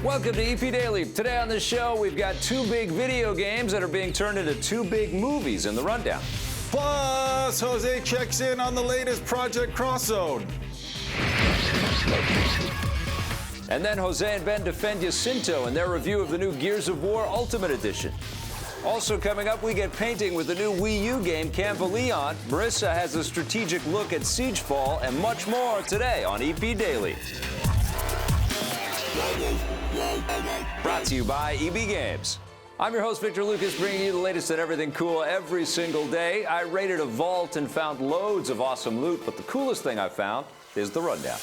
Welcome to EP Daily. Today on the show, we've got two big video games that are being turned into two big movies in the rundown. Plus, Jose checks in on the latest Project Cross Zone. And then Jose and Ben defend Jacinto in their review of the new Gears of War Ultimate Edition. Also coming up, we get painting with the new Wii U game Chameleon. Marissa has a strategic look at Siegefall and much more today on EP Daily. Brought to you by EB Games. I'm your host, Victor Lucas, bringing you the latest in everything cool every single day. I raided a vault and found loads of awesome loot, but the coolest thing I found is the rundown.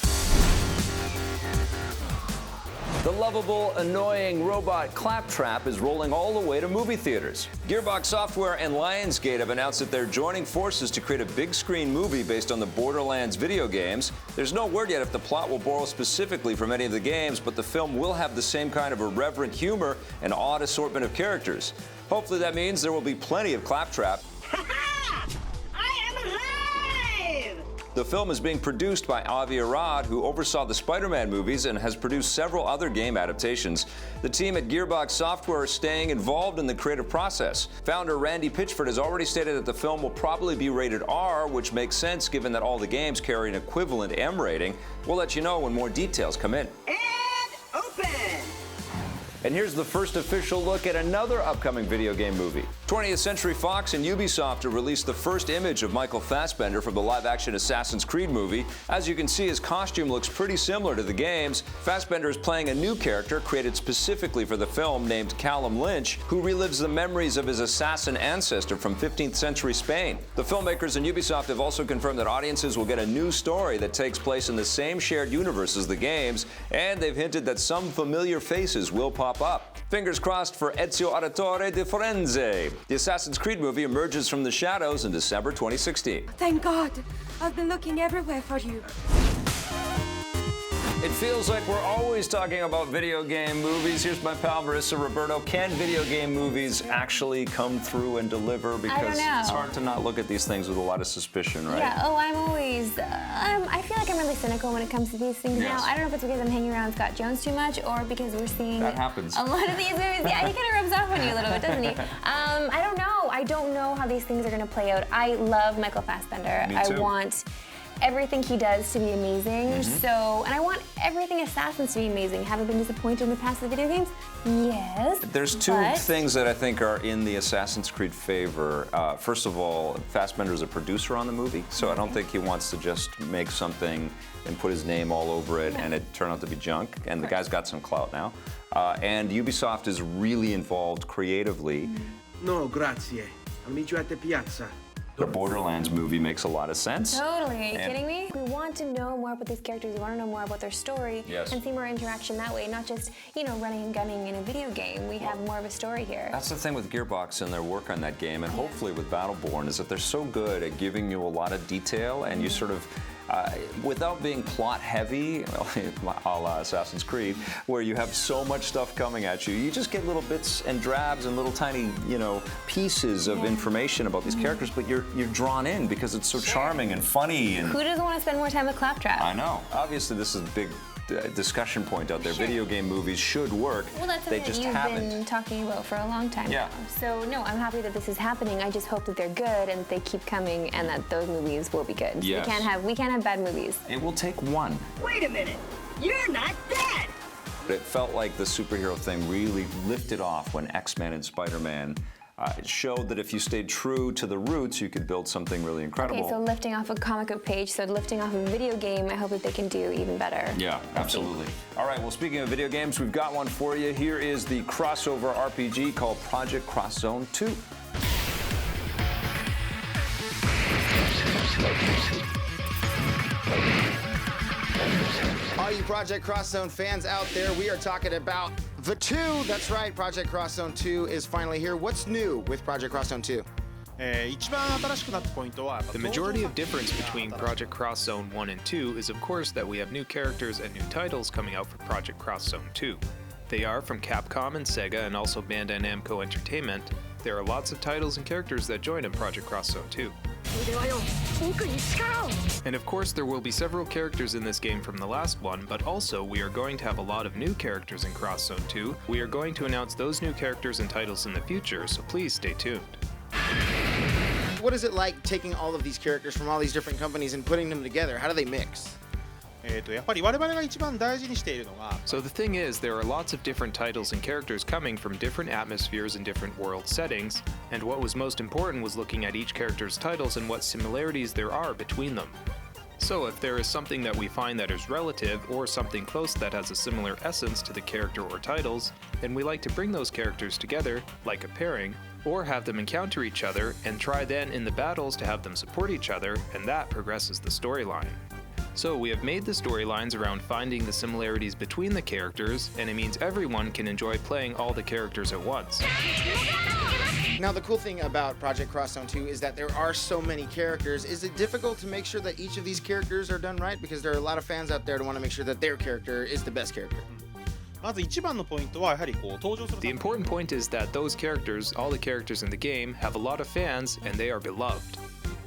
The lovable, annoying robot Claptrap is rolling all the way to movie theaters. Gearbox Software and Lionsgate have announced that they're joining forces to create a big screen movie based on the Borderlands video games. There's no word yet if the plot will borrow specifically from any of the games, but the film will have the same kind of irreverent humor and odd assortment of characters. Hopefully that means there will be plenty of Claptrap. The film is being produced by Avi Arad, who oversaw the Spider-Man movies and has produced several other game adaptations. The team at Gearbox Software is staying involved in the creative process. Founder Randy Pitchford has already stated that the film will probably be rated R, which makes sense given that all the games carry an equivalent M rating. We'll let you know when more details come in. And open! And here's the first official look at another upcoming video game movie. 20th Century Fox and Ubisoft have released the first image of Michael Fassbender from the live-action Assassin's Creed movie. As you can see, his costume looks pretty similar to the games. Fassbender is playing a new character created specifically for the film named Callum Lynch, who relives the memories of his assassin ancestor from 15th century Spain. The filmmakers and Ubisoft have also confirmed that audiences will get a new story that takes place in the same shared universe as the games, and they've hinted that some familiar faces will pop up. Fingers crossed for Ezio Auditore di Firenze. The Assassin's Creed movie emerges from the shadows in December 2016. Thank God. I've been looking everywhere for you. It feels like we're always talking about video game movies. Here's my pal Marissa Roberto. Can video game movies actually come through and deliver? Because it's hard to not look at these things with a lot of suspicion, right? Yeah, I'm always, I feel like I'm really cynical when it comes to these things now. I don't know if it's because I'm hanging around Scott Jones too much or because we're seeing that happens. A lot of these movies. Yeah, he kind of rubs off on you a little bit, doesn't he? I don't know. I don't know how these things are going to play out. I love Michael Fassbender. Me too. I want everything he does to be amazing. And I want everything Assassins to be amazing. Have I been disappointed in the past of the video games? Yes. There's two things that I think are in the Assassin's Creed favor. First of all, Fassbender is a producer on the movie, so I don't think he wants to just make something and put his name all over it and it turn out to be junk. And the guy's got some clout now. And Ubisoft is really involved creatively. No, grazie. I'll meet you at the piazza. The Borderlands movie makes a lot of sense. Totally. Are you kidding me? We want to know more about these characters. We want to know more about their story and see more interaction that way, not just, running and gunning in a video game. We have more of a story here. That's the thing with Gearbox and their work on that game, and hopefully with Battleborn, is that they're so good at giving you a lot of detail, and you sort of, without being plot heavy, a la Assassin's Creed, where you have so much stuff coming at you, you just get little bits and drabs and little tiny, pieces of information about these characters, but you're drawn in because it's so charming and funny. And who doesn't want to spend more time with Claptrap? I know. Obviously, this is a big discussion point out there. Video game movies should work. Well, that's something that you've been talking about for a long time now. So, no, I'm happy that this is happening. I just hope that they're good and that they keep coming and that those movies will be good. Yes. We can't have bad movies. It will take one. Wait a minute. You're not dead. It felt like the superhero thing really lifted off when X-Men and Spider-Man it showed that if you stayed true to the roots, you could build something really incredible. Okay, so lifting off a comic book page, so lifting off a video game, I hope that they can do even better. Yeah, absolutely. All right, well, speaking of video games, we've got one for you. Here is the crossover RPG called Project Cross Zone 2. All you Project Cross Zone fans out there, we are talking about the 2. That's right, Project Cross Zone 2 is finally here. What's new with Project Cross Zone 2? The majority of difference between Project Cross Zone 1 and 2 is of course that we have new characters and new titles coming out for Project Cross Zone 2. They are from Capcom and Sega and also Bandai Namco Entertainment. There are lots of titles and characters that join in Project Cross Zone 2. And of course, there will be several characters in this game from the last one, but also we are going to have a lot of new characters in Cross Zone 2. We are going to announce those new characters and titles in the future, so please stay tuned. What is it like taking all of these characters from all these different companies and putting them together? How do they mix? やっぱり我々が一番大事にしているのが So the thing is, there are lots of different titles and characters coming from different atmospheres and different world settings, and what was most important was looking at each character's titles and what similarities there are between them. So if there is something that we find that is relative or something close that has a similar essence to the character or titles, then we like to bring those characters together, like a pairing, or have them encounter each other and try then in the battles to have them support each other, and that progresses the storyline. So we have made the storylines around finding the similarities between the characters, and it means everyone can enjoy playing all the characters at once. Now, the cool thing about Project Cross Zone 2 is that there are so many characters. Is it difficult to make sure that each of these characters are done right? Because there are a lot of fans out there to want to make sure that their character is the best character. まず一番のポイントはやはり登場する The important point is that those characters, all the characters in the game, have a lot of fans and they are beloved.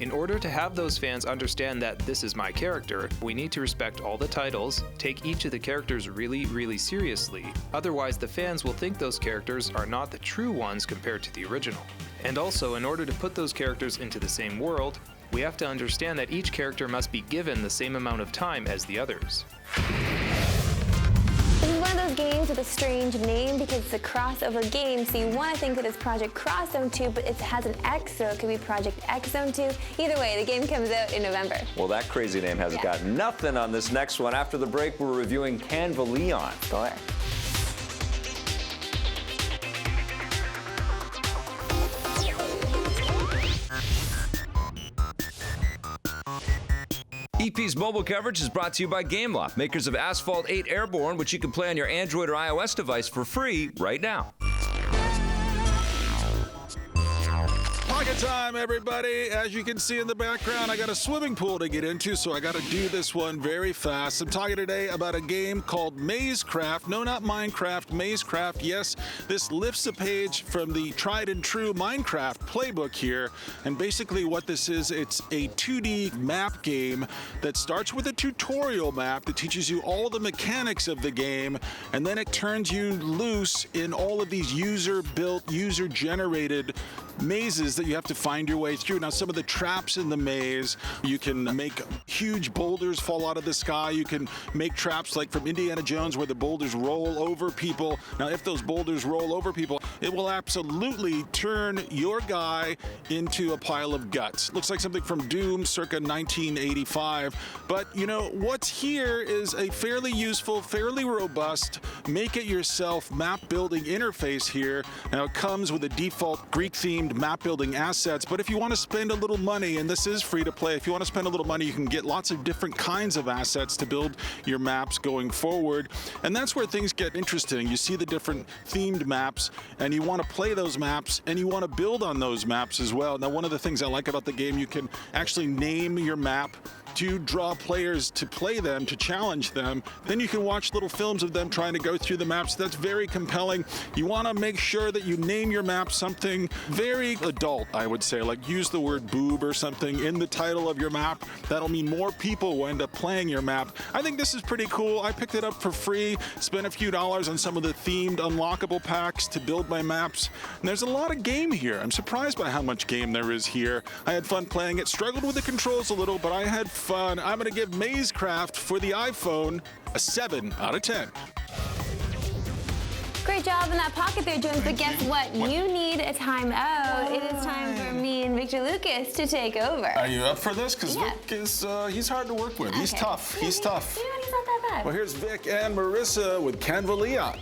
In order to have those fans understand that this is my character, we need to respect all the titles, take each of the characters really seriously, otherwise the fans will think those characters are not the true ones compared to the original. And also, in order to put those characters into the same world, we have to understand that each character must be given the same amount of time as the others. This is one of those games with a strange name because it's a crossover game, so you want to think that it's Project Cross Zone 2, but it has an X, so it could be Project X Zone 2. Either way, the game comes out in November. Well, that crazy name hasn't got nothing on this next one. After the break, we're reviewing Chameleon. Score. EP's mobile coverage is brought to you by Gameloft, makers of Asphalt 8 Airborne, which you can play on your Android or iOS device for free right now. Pocket time, everybody. As you can see in the background, I got a swimming pool to get into, so I got to do this one very fast. I'm talking today about a game called Mazecraft. No, not Minecraft, Mazecraft. Yes, this lifts a page from the tried and true Minecraft playbook here. And basically what this is, it's a 2D map game that starts with a tutorial map that teaches you all the mechanics of the game, and then it turns you loose in all of these user-built, user-generated mazes that you have to find your way through. Now, some of the traps in the maze, you can make huge boulders fall out of the sky. You can make traps like from Indiana Jones where the boulders roll over people. Now, if those boulders roll over people, it will absolutely turn your guy into a pile of guts. Looks like something from Doom circa 1985. But, you know, what's here is a fairly useful, fairly robust, make-it-yourself map-building interface here. Now, it comes with a default Greek-themed map building assets, but if you want to spend a little money, and this is free to play, if you want to spend a little money, you can get lots of different kinds of assets to build your maps going forward. And that's where things get interesting. You see the different themed maps, and you want to play those maps, and you want to build on those maps as well. Now, one of the things I like about the game, you can actually name your map to draw players to play them, to challenge them. Then you can watch little films of them trying to go through the maps. That's very compelling. You want to make sure that you name your map something very adult, I would say, like use the word boob or something in the title of your map. That'll mean more people will end up playing your map. I think this is pretty cool. I picked it up for free, spent a few dollars on some of the themed unlockable packs to build my maps. And there's a lot of game here. I'm surprised by how much game there is here. I had fun playing it, struggled with the controls a little, but I had fun. I'm going to give Mazecraft for the iPhone a 7 out of 10. Great job in that pocket there, Jones, but guess what? You need a timeout. It is time for me and Victor Lucas to take over. Are you up for this? Because Vic is, he's hard to work with. Okay. He's tough. He's tough. You know, he's not that bad. Well, here's Vic and Marissa with Chameleon.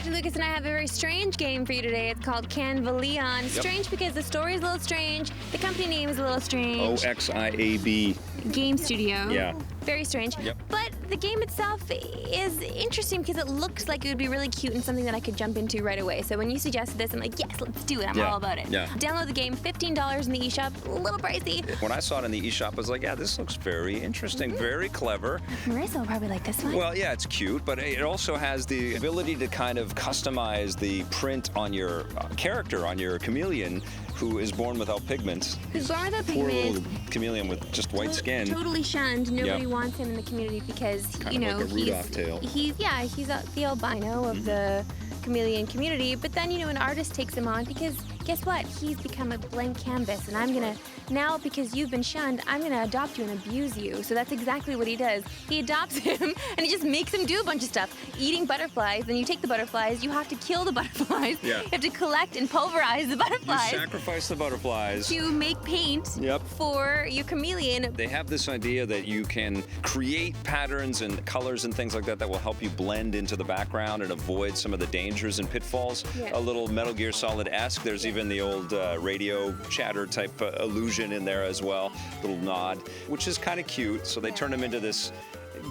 Lucas and I have a very strange game for you today. It's called Chameleon. Strange because the story is a little strange. The company name is a little strange. OXIAB. Game Studio. Yeah. Very strange. Yep. But the game itself is interesting because it looks like it would be really cute and something that I could jump into right away. So when you suggested this, I'm like, yes, let's do it. I'm all about it. Yeah. Download the game, $15 in the eShop, a little pricey. When I saw it in the eShop, I was like, yeah, this looks very interesting, very clever. Marissa will probably like this one. Well, yeah, it's cute, but it also has the ability to kind of customize the print on your character, on your chameleon, who is born without pigments. Who's born without Poor pigments. little chameleon with just white skin. Totally shunned. Nobody Yeah. wants him in the community because, Kind you of know, like a Rudolph tail. he's the albino of the chameleon community. But then, you know, an artist takes him on because guess what? He's become a blank canvas, and I'm gonna now, because you've been shunned, I'm gonna adopt you and abuse you. So that's exactly what he does. He adopts him and he just makes him do a bunch of stuff. Eating butterflies, then you take the butterflies, you have to kill the butterflies. Yeah. You have to collect and pulverize the You butterflies sacrifice the butterflies. to make paint Yep. for your chameleon. They have this idea that you can create patterns and colors and things like that that will help you blend into the background and avoid some of the dangers and pitfalls. Yeah. A little Metal Gear Solid-esque. There's even the old radio chatter type illusion in there as well, little nod, which is kind of cute. So they turn him into this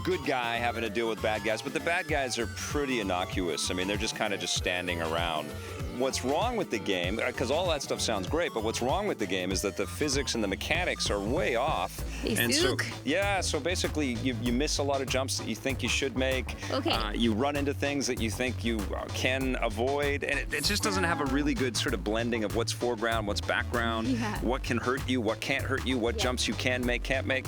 good guy having to deal with bad guys, but the bad guys are pretty innocuous. I mean, they're just kind of just standing around. What's wrong with the game, because all that stuff sounds great, but what's wrong with the game is that the physics and the mechanics are way off. They and suck. so, yeah, so basically you miss a lot of jumps that you think you should make. Okay. You run into things that you think you can avoid, and it just doesn't have a really good sort of blending of what's foreground, what's background, Yeah. what can hurt you, what can't hurt you, what jumps you can make, can't make.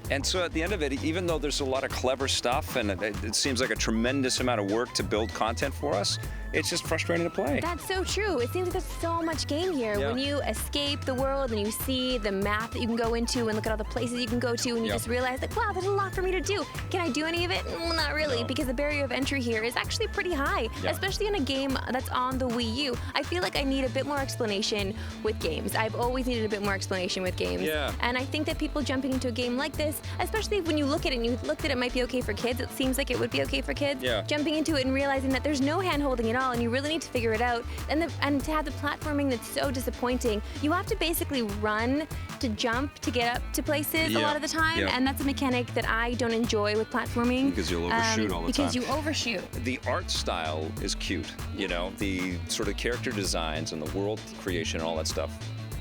And so at the end of it, even though there's a lot of clever stuff and it seems like a tremendous amount of work to build content for us, it's just frustrating to play. That's so true. It seems like there's so much game here. Yeah. When you escape the world and you see the map that you can go into and look at all the places you can go to, and you Yep. just realize like, wow, there's a lot for me to do. Can I do any of it? Well, not really, No. because the barrier of entry here is actually pretty high, Yeah. especially in a game that's on the Wii U. I feel like I need a bit more explanation with games. I've always needed a bit more explanation with games. Yeah. And I think that people jumping into a game like this, especially when you look at it and you looked at it might be okay for kids, it seems like it would be okay for kids. Yeah. Jumping into it and realizing that there's no hand-holding at all and you really need to figure it out. And to have the platforming that's so disappointing, you have to basically run to jump to get up to places a Yeah. lot of the time, Yeah. and that's a mechanic that I don't enjoy with platforming. Because you'll overshoot all the because time. you overshoot. The art style is cute, you know, the sort of character designs and the world creation and all that stuff.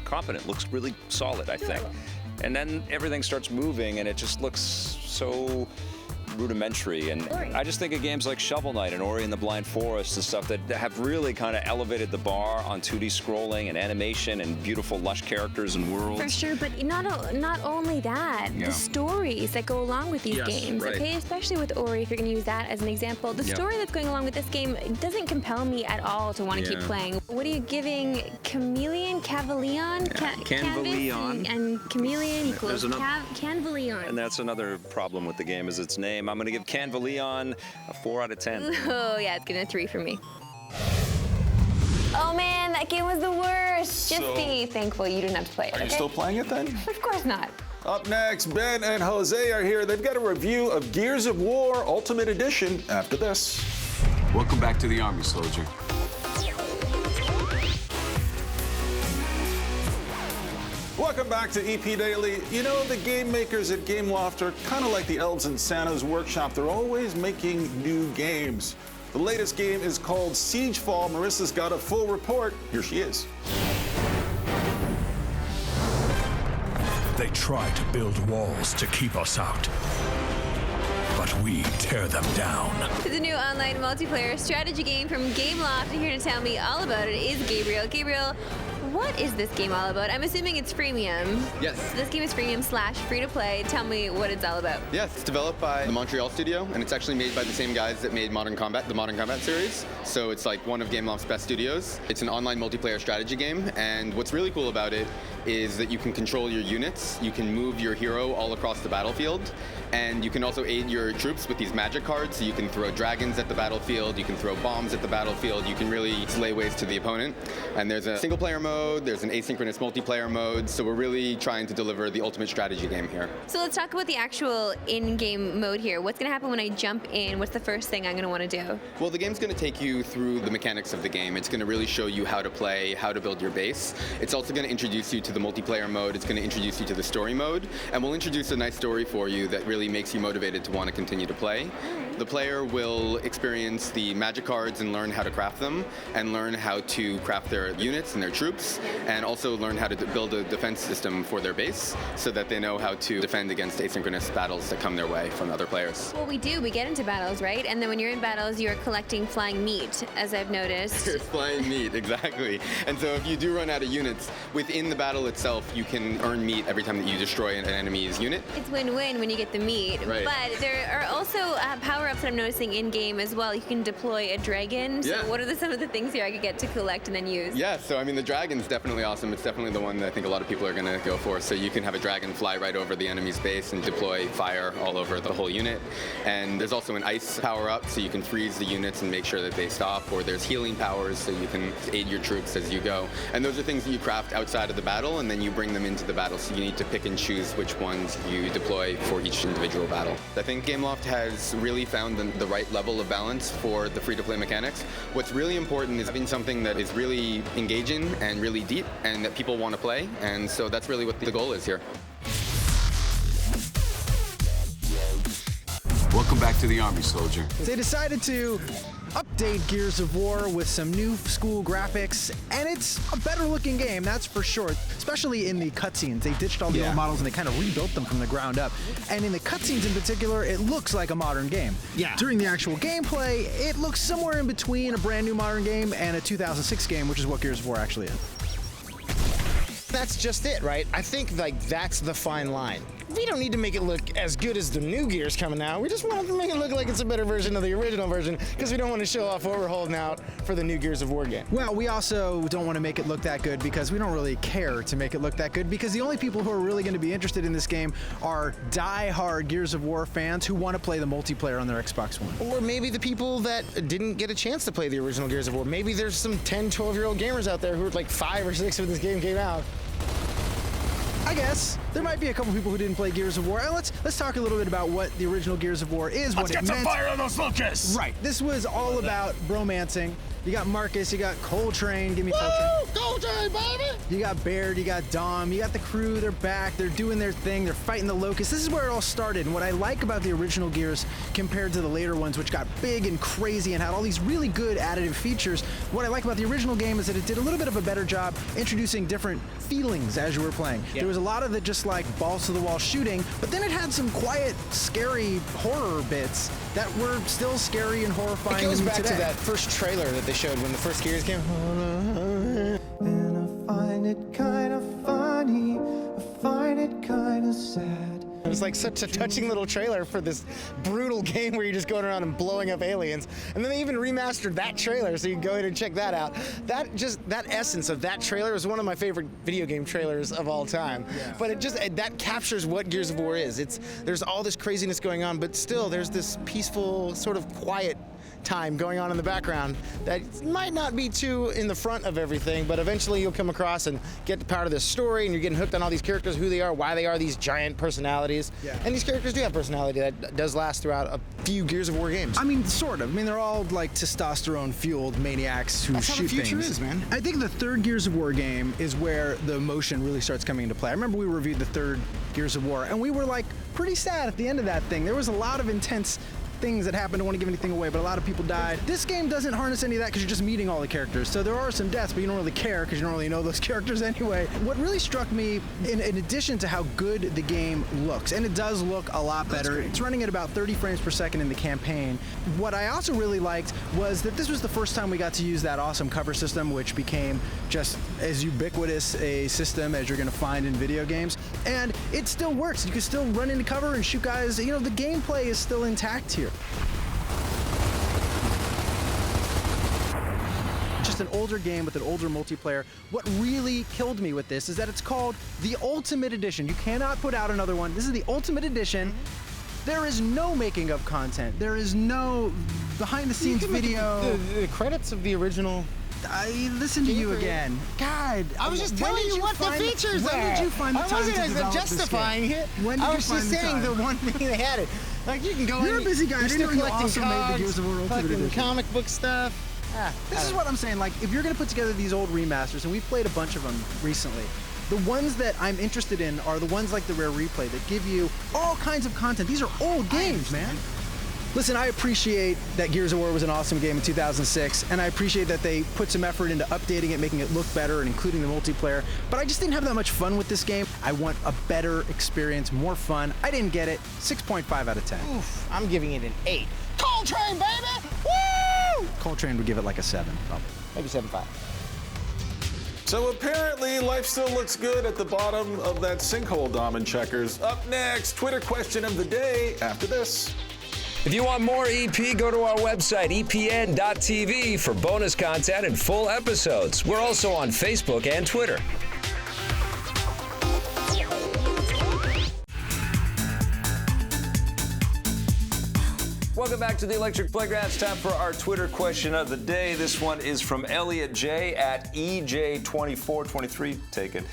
Competent, looks really solid, I think. And then everything starts moving and it just looks so rudimentary. And Ori. I just think of games like Shovel Knight and Ori and the Blind Forest and stuff that have really kind of elevated the bar on 2D scrolling and animation and beautiful lush characters and worlds. For sure, but not only that, Yeah. the stories that go along with these Yes, games, right. okay? Especially with Ori, if you're going to use that as an example. The Yep. story that's going along with this game doesn't compel me at all to want to keep Yeah. playing. What are you giving Chameleon, Cavalion? Canvaleon. And Chameleon equals There's another- Canvaleon. And that's another problem with the game is its name. I'm going to give Canvaleon a 4 out of 10. Oh, yeah, it's getting a 3 for me. Oh man, that game was the worst. Just So- be thankful you didn't have to play it. Are you okay? still playing it then? Of course not. Up next, Ben and Jose are here. They've got a review of Gears of War Ultimate Edition after this. Welcome back to the Army, soldier. Welcome back to EP Daily. You know, the game makers at Gameloft are kind of like the elves in Santa's workshop. They're always making new games. The latest game is called Siegefall. Marissa's got a full report. Here she is. They try to build walls to keep us out, but we tear them down. It's a new online multiplayer strategy game from Gameloft, and here to tell me all about it is Gabriel. Gabriel, what is this game all about? I'm assuming it's freemium. Yes. This game is freemium / free to play. Tell me what it's all about. Yes, it's developed by the Montreal studio, and it's actually made by the same guys that made Modern Combat, the Modern Combat series. So it's like one of Gameloft's best studios. It's an online multiplayer strategy game, and what's really cool about it is that you can control your units, you can move your hero all across the battlefield, and you can also aid your troops with these magic cards. So you can throw dragons at the battlefield, you can throw bombs at the battlefield, you can really lay waste to the opponent. And there's a single player mode mode, there's an asynchronous multiplayer mode, so we're really trying to deliver the ultimate strategy game here. So let's talk about the actual in-game mode here. What's going to happen when I jump in? What's the first thing I'm going to want to do? Well, the game's going to take you through the mechanics of the game. It's going to really show you how to play, how to build your base. It's also going to introduce you to the multiplayer mode. It's going to introduce you to the story mode, and we'll introduce a nice story for you that really makes you motivated to want to continue to play. The player will experience the magic cards and learn how to craft them, and learn how to craft their units and their troops, and also learn how to build a defense system for their base so that they know how to defend against asynchronous battles that come their way from other players. Well, we get into battles, right? And then when you're in battles, you're collecting flying meat, as I've noticed. Flying meat, exactly. And so if you do run out of units, within the battle itself, you can earn meat every time that you destroy an enemy's unit. It's win-win when you get the meat. Right. But there are also power-ups that I'm noticing in-game as well. You can deploy a dragon. So what are some of the things here I could get to collect and then use? Yeah, so I mean, the dragon's definitely awesome. It's definitely the one that I think a lot of people are going to go for. So you can have a dragon fly right over the enemy's base and deploy fire all over the whole unit. And there's also an ice power-up, so you can freeze the units and make sure that they stop. Or there's healing powers, so you can aid your troops as you go. And those are things that you craft outside of the battle, and then you bring them into the battle. So you need to pick and choose which ones you deploy for each individual battle. I think Gameloft has really found the right level of balance for the free-to-play mechanics. What's really important is having something that is really engaging and really deep and that people want to play. And so that's really what the goal is here. Welcome back to the Army, soldier. They decided to update Gears of War with some new school graphics, and it's a better looking game, that's for sure, especially in the cutscenes. They ditched all the old models and they kind of rebuilt them from the ground up. And in the cutscenes in particular, it looks like a modern game. Yeah. During the actual gameplay, it looks somewhere in between a brand new modern game and a 2006 game, which is what Gears of War actually is. That's just it, right? I think that's the fine line. We don't need to make it look as good as the new Gears coming out. We just want to make it look like it's a better version of the original version because we don't want to show off what we're holding out for the new Gears of War game. Well, we also don't want to make it look that good because we don't really care to make it look that good because the only people who are really going to be interested in this game are die-hard Gears of War fans who want to play the multiplayer on their Xbox One. Or maybe the people that didn't get a chance to play the original Gears of War. Maybe there's some 10, 12-year-old gamers out there who were like 5 or 6 when this game came out. I guess there might be a couple people who didn't play Gears of War. And let's talk a little bit about what the original Gears of War is. What it meant. Let's get some fire on those locusts! Right. This was all about bromancing. You got Marcus, you got Coltrane, give me Coltrane. Coltrane, baby! You got Baird, you got Dom, you got the crew, they're back, they're doing their thing, they're fighting the locusts. This is where it all started, and what I like about the original Gears compared to the later ones, which got big and crazy and had all these really good additive features, what I like about the original game is that it did a little bit of a better job introducing different feelings as you were playing. There was a lot of the just like balls-to-the-wall shooting, but then it had some quiet, scary horror bits that were still scary and horrifying. It goes back today. to that first trailer that they showed when the first Gears came. And I find it kind of funny, I find it kind of sad. It was like such a touching little trailer for this brutal game where you're just going around and blowing up aliens. And then they even remastered that trailer, so you can go ahead and check that out. That essence of that trailer is one of my favorite video game trailers of all time. Yeah. But that captures what Gears of War is. There's all this craziness going on, but still there's this peaceful, sort of quiet time going on in the background that might not be too in the front of everything, but eventually you'll come across and get part of this story, and you're getting hooked on all these characters, who they are, why they are these giant personalities. Yeah. And these characters do have personality that does last throughout a few Gears of War games. I mean, sort of. I mean, they're all like testosterone-fueled maniacs who shoot things. That's how the future is, man. I think the third Gears of War game is where the emotion really starts coming into play. I remember we reviewed the third Gears of War, and we were like pretty sad at the end of that thing. There was a lot of intense things that happened. I don't want to give anything away, but a lot of people died. This game doesn't harness any of that because you're just meeting all the characters. So there are some deaths, but you don't really care because you don't really know those characters anyway. What really struck me, in addition to how good the game looks, and it does look a lot better, it's running at about 30 frames per second in the campaign. What I also really liked was that this was the first time we got to use that awesome cover system, which became just as ubiquitous a system as you're going to find in video games. And it still works. You can still run into cover and shoot guys. You know, the gameplay is still intact here. Just an older game with an older multiplayer. What really killed me with this is that it's called the Ultimate Edition. You cannot put out another one. This is the Ultimate Edition. There is no making of content. There is no behind-the-scenes video. The credits of the original I listened to you again. God, I was just telling you what the features are. When did you find the time to develop I wasn't justifying it. I was just saying the one thing they had it. Like you can go. You're a busy guy. I didn't know you also made the Gears of War Ultimate Edition. Comic book stuff. This is what I'm saying. Like, if you're gonna put together these old remasters, and we've played a bunch of them recently, the ones that I'm interested in are the ones like the Rare Replay that give you all kinds of content. These are old games, man. Listen, I appreciate that Gears of War was an awesome game in 2006, and I appreciate that they put some effort into updating it, making it look better, and including the multiplayer, but I just didn't have that much fun with this game. I want a better experience, more fun. I didn't get it. 6.5 out of 10. Oof, I'm giving it an 8. Coltrane, baby! Woo! Coltrane would give it like a 7, probably. Maybe 7.5. So apparently life still looks good at the bottom of that sinkhole, Dom and Checkers. Up next, Twitter question of the day after this. If you want more EP, go to our website, epn.tv, for bonus content and full episodes. We're also on Facebook and Twitter. Welcome back to the Electric Playground. It's time for our Twitter question of the day. This one is from Elliot J at EJ2423. Take it.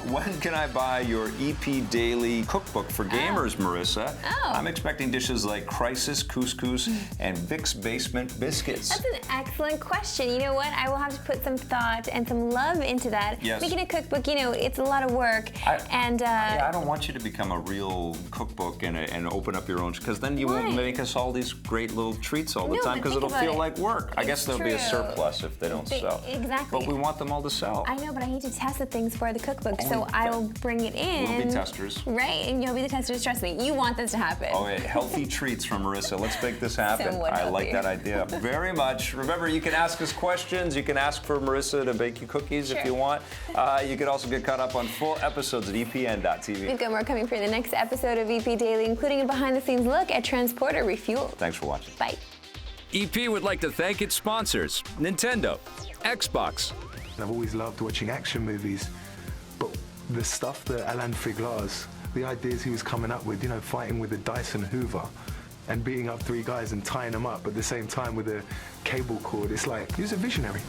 When can I buy your EP Daily cookbook for gamers, Marissa? I'm expecting dishes like Crisis, Couscous, and Vic's Basement Biscuits. That's an excellent question. You know what? I will have to put some thought and some love into that. Yes. Making a cookbook, you know, it's a lot of work. I don't want you to become a real cookbook and open up your own, because then you won't make us all these great little treats all the time, because it'll feel like work. I guess there'll be a surplus if they don't sell. Exactly. But we want them all to sell. I know, but I need to test the things for the cookbook, so I will bring it in. We'll be testers. Right, and you'll be the testers. Trust me, you want this to happen. Oh, yeah. Healthy treats from Marissa. Let's make this happen. I like that idea very much. Remember, you can ask us questions. You can ask for Marissa to bake you cookies if you want. You can also get caught up on full episodes at epn.tv. We've got more coming for you in the next episode of EP Daily, including a behind-the-scenes look at Transporter Refueled. Thanks for watching. Bye. EP would like to thank its sponsors, Nintendo, Xbox. I've always loved watching action movies, but the stuff that Alain Figlar's, the ideas he was coming up with, you know, fighting with a Dyson Hoover and beating up 3 guys and tying them up at the same time with a cable cord, it's like, he was a visionary.